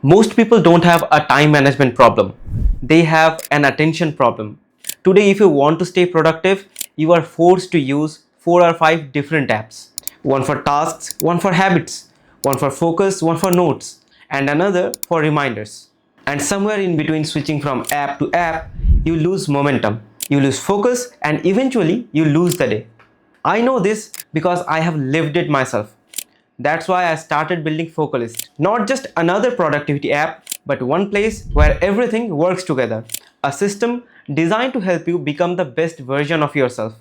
Most people don't have a time management problem. They have an attention problem. Today, if you want to stay productive, you are forced to use 4 or 5 different apps. One for tasks, one for habits, one for focus, one for notes, and another for reminders. And somewhere in between switching from app to app, you lose momentum, you lose focus, and eventually you lose the day. I know this because I have lived it myself. That's why I started building Focalyst. Not just another productivity app, but one place where everything works together. A system designed to help you become the best version of yourself.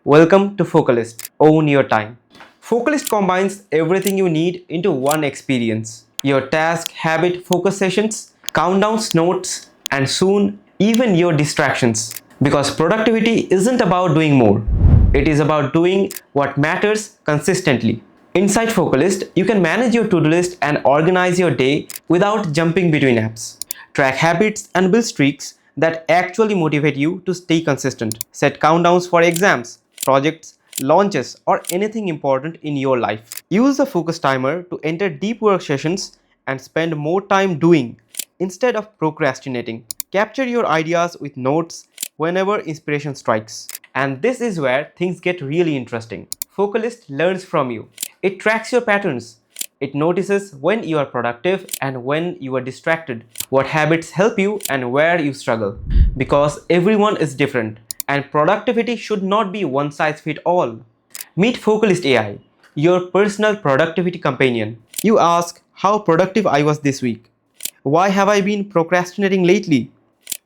Welcome to Focalyst. Own your time. Focalyst combines everything you need into one experience. Your task, habit, focus sessions, countdowns, notes, and soon even your distractions. Because productivity isn't about doing more. It is about doing what matters consistently. Inside Focalyst, you can manage your to-do list and organize your day without jumping between apps. Track habits and build streaks that actually motivate you to stay consistent. Set countdowns for exams, projects, launches, or anything important in your life. Use the focus timer to enter deep work sessions and spend more time doing instead of procrastinating. Capture your ideas with notes whenever inspiration strikes. And this is where things get really interesting. Focalyst learns from you. It tracks your patterns. It notices when you are productive and when you are distracted, what habits help you and where you struggle. Because everyone is different and productivity should not be one size fits all. Meet Focalyst AI, your personal productivity companion. You ask how productive I was this week. Why have I been procrastinating lately?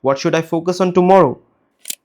What should I focus on tomorrow?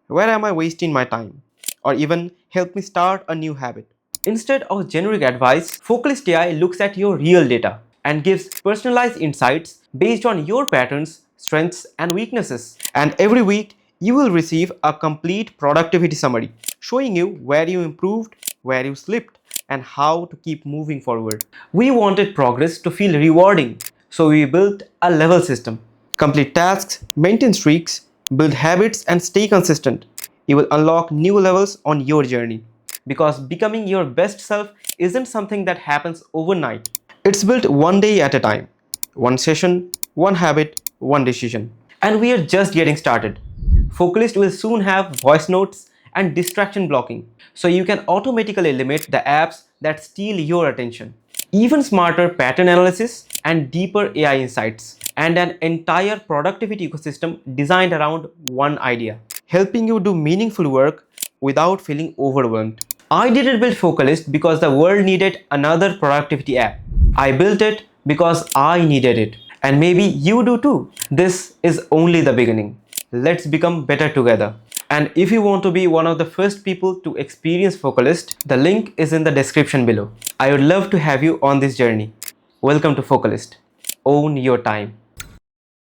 Where am I wasting my time? Or even help me start a new habit. Instead of generic advice, Focalyst AI looks at your real data and gives personalized insights based on your patterns, strengths, and weaknesses. And every week, you will receive a complete productivity summary showing you where you improved, where you slipped, and how to keep moving forward. We wanted progress to feel rewarding, so we built a level system. Complete tasks, maintain streaks, build habits, and stay consistent. You will unlock new levels on your journey. Because becoming your best self isn't something that happens overnight. It's built one day at a time. One session, one habit, one decision. And we are just getting started. Focalyst will soon have voice notes and distraction blocking, so you can automatically limit the apps that steal your attention. Even smarter pattern analysis and deeper AI insights, and an entire productivity ecosystem designed around one idea, helping you do meaningful work without feeling overwhelmed. I didn't build Focalyst because the world needed another productivity app. I built it because I needed it. And maybe you do too. This is only the beginning. Let's become better together. And if you want to be one of the first people to experience Focalyst, the link is in the description below. I would love to have you on this journey. Welcome to Focalyst. Own your time.